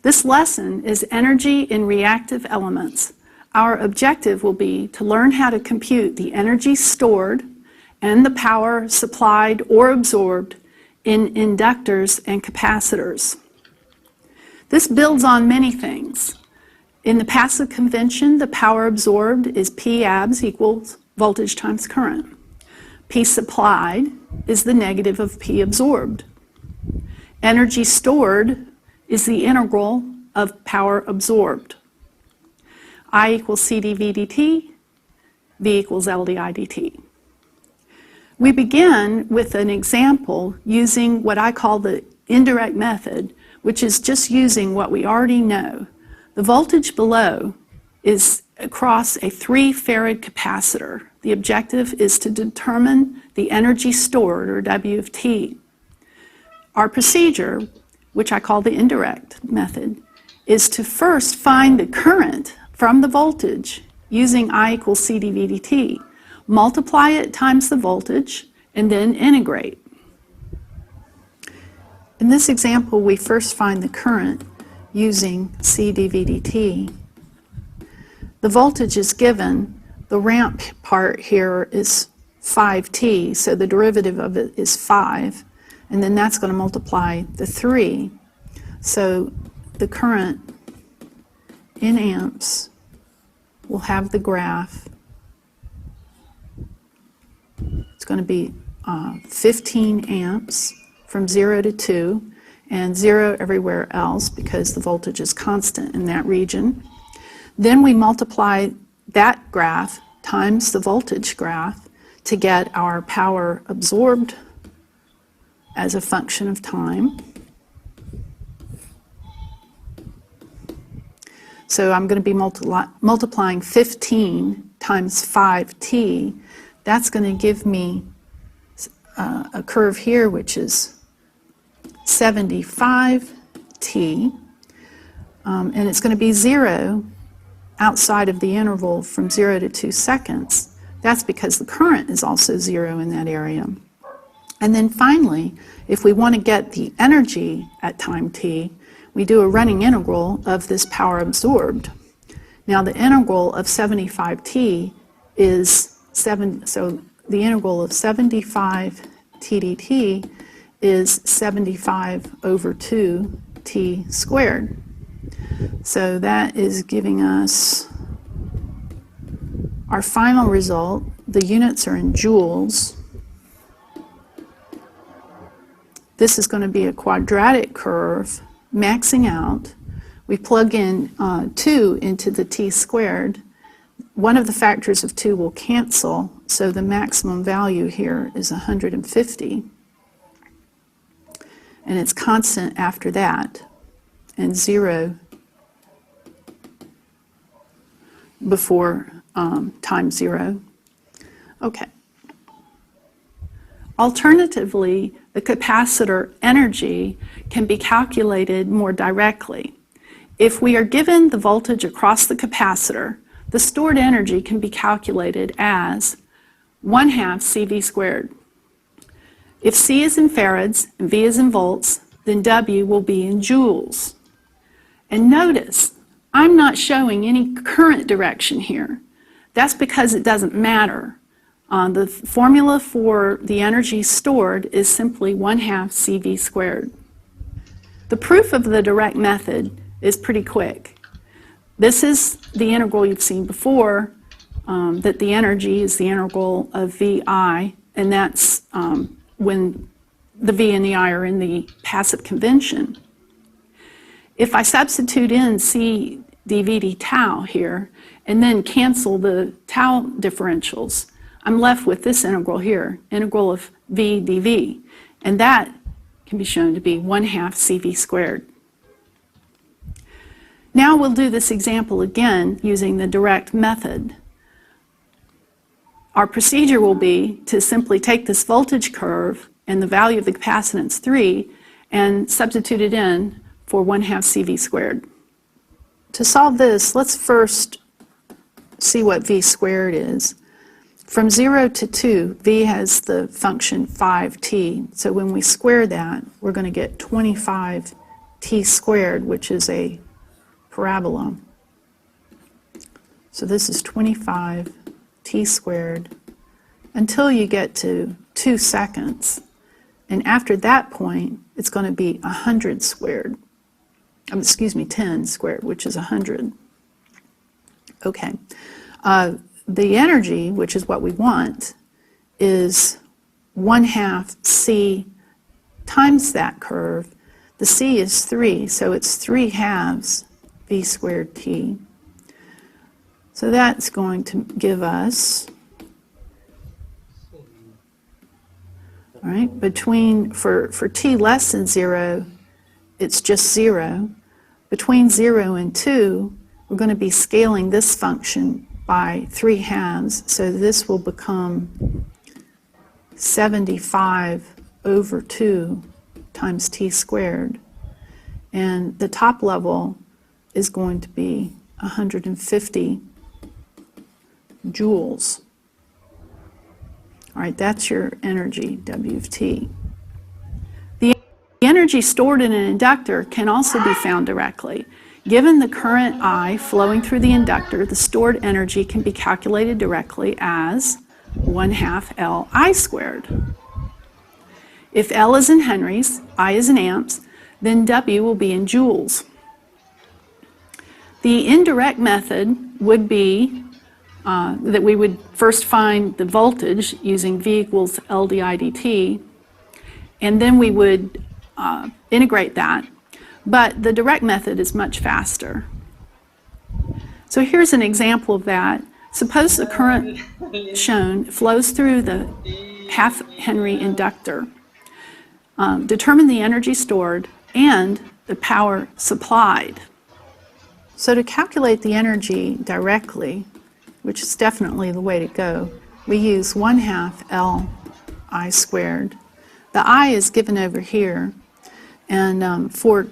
This lesson is energy in reactive elements. Our objective will be to learn how to compute the energy stored and the power supplied or absorbed in inductors and capacitors. This builds on many things. In the passive convention, the power absorbed is P abs equals voltage times current. P supplied is the negative of P absorbed. Energy stored is the integral of power absorbed. I equals C dV dt, V equals L di dt. We begin with an example using what I call the indirect method, which is just using what we already know. The voltage below is across a 3 farad capacitor. The objective is to determine the energy stored, or W of T. Our procedure, which I call the indirect method, is to first find the current from the voltage using I equals C dV dt, multiply it times the voltage, and then integrate. In this example, we first find the current using C dV dt. The voltage is given. The ramp part here is 5t, so the derivative of it is 5, and then that's going to multiply the 3. So the current in amps will have the graph. It's going to be 15 amps from 0 to 2, and 0 everywhere else because the voltage is constant in that region. Then we multiply that graph times the voltage graph to get our power absorbed as a function of time. So I'm going to be multiplying 15 times 5t. That's going to give me a curve here which is 75t, and it's going to be 0 outside of the interval from 0 to 2 seconds. That's because the current is also 0 in that area. And then finally, if we want to get the energy at time t, we do a running integral of this power absorbed. Now the integral of 75t is 7, so the integral of 75 t dt is 75 over 2 t squared. So that is giving us our final result. The units are in joules. This is going to be a quadratic curve maxing out. We plug in 2 into the t squared. One of the factors of 2 will cancel, so the maximum value here is 150. And it's constant after that, and 0 before time 0. Okay. Alternatively, the capacitor energy can be calculated more directly. If we are given the voltage across the capacitor, the stored energy can be calculated as 1/2 CV squared. If C is in farads and V is in volts, then W will be in joules. And notice, I'm not showing any current direction here. That's because it doesn't matter. The formula for the energy stored is simply 1/2 CV squared. The proof of the direct method is pretty quick. This is the integral you've seen before, that the energy is the integral of VI, and that's when the V and the I are in the passive convention. If I substitute in C dV d tau here, and then cancel the tau differentials, I'm left with this integral here, integral of V dV, and that can be shown to be 1/2 CV squared. Now we'll do this example again using the direct method. Our procedure will be to simply take this voltage curve and the value of the capacitance 3 and substitute it in for 1/2 CV squared. To solve this, let's first see what V squared is. From 0 to 2, V has the function 5t, so when we square that, we're going to get 25t t squared, which is a parabola. So this is 25 t squared until you get to 2 seconds. And after that point, it's going to be 100 squared. 10 squared, which is 100. Okay. The energy, which is what we want, is 1/2 c times that curve. The c is 3, so it's 3/2 v squared t. So that's going to give us, all right, for t less than 0, it's just 0. Between 0 and 2, we're going to be scaling this function by 3/2, so this will become 75 over 2 times t squared. And the top level is going to be 150 joules. All right, that's your energy, W of t. The energy stored in an inductor can also be found directly. Given the current I flowing through the inductor, the stored energy can be calculated directly as 1/2 Li squared. If L is in henries, I is in amps, then W will be in joules. The indirect method would be that we would first find the voltage using V equals L di dt, and then we would integrate that. But the direct method is much faster. So here's an example of that. Suppose the current shown flows through the 1/2 Henry inductor. Determine the energy stored and the power supplied. So to calculate the energy directly, which is definitely the way to go, we use 1/2 Li squared. The I is given over here, and for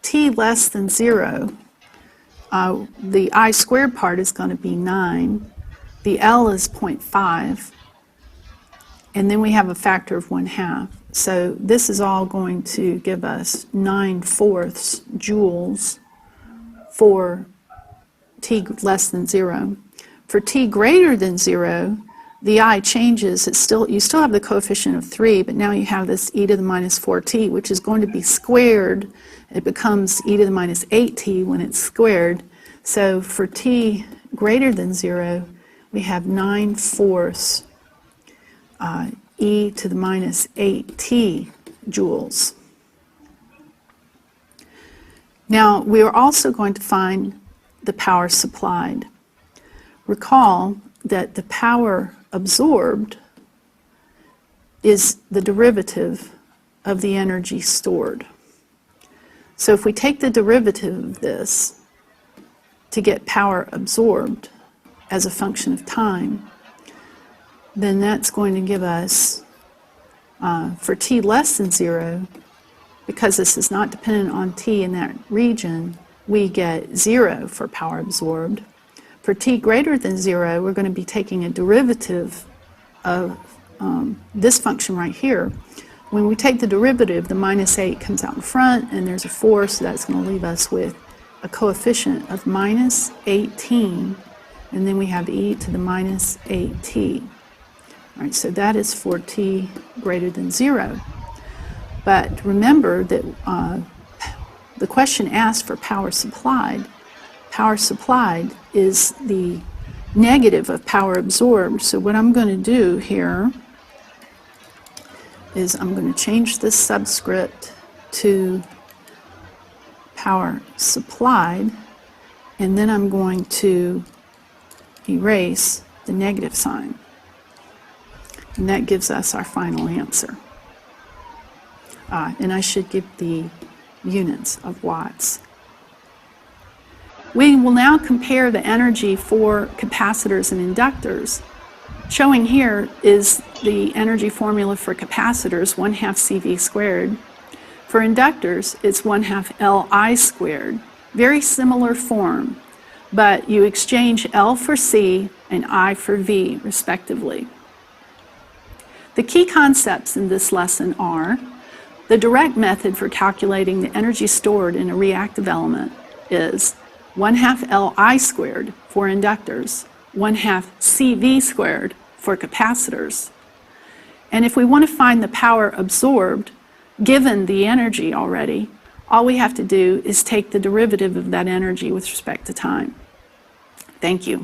t less than 0, the I squared part is going to be 9. The L is 0.5. And then we have a factor of 1/2. So this is all going to give us 9/4 joules for t less than 0. For t greater than 0, the I changes. You still have the coefficient of 3, but now you have this e to the minus 4t, which is going to be squared. It becomes e to the minus 8t when it's squared. So for t greater than 0, we have 9/4 e to the minus 8t joules. Now, we are also going to find the power supplied. Recall that the power absorbed is the derivative of the energy stored. So if we take the derivative of this to get power absorbed as a function of time, then that's going to give us, for t less than 0, because this is not dependent on t in that region, we get 0 for power absorbed. For t greater than 0, we're going to be taking a derivative of this function right here. When we take the derivative, the minus 8 comes out in front, and there's a 4, so that's going to leave us with a coefficient of minus 18, and then we have e to the minus 8t. All right, so that is for t greater than 0. But remember that the question asked for power supplied. Power supplied is the negative of power absorbed. So what I'm going to do here is I'm going to change this subscript to power supplied, and then I'm going to erase the negative sign. And that gives us our final answer. And I should give the units of watts. We will now compare the energy for capacitors and inductors. Showing here is the energy formula for capacitors, 1/2 CV squared. For inductors, it's 1/2 Li squared. Very similar form, but you exchange L for C and I for V, respectively. The key concepts in this lesson are The direct method for calculating the energy stored in a reactive element is 1/2 Li squared for inductors, 1/2 CV squared for capacitors. And if we want to find the power absorbed, given the energy already, all we have to do is take the derivative of that energy with respect to time. Thank you.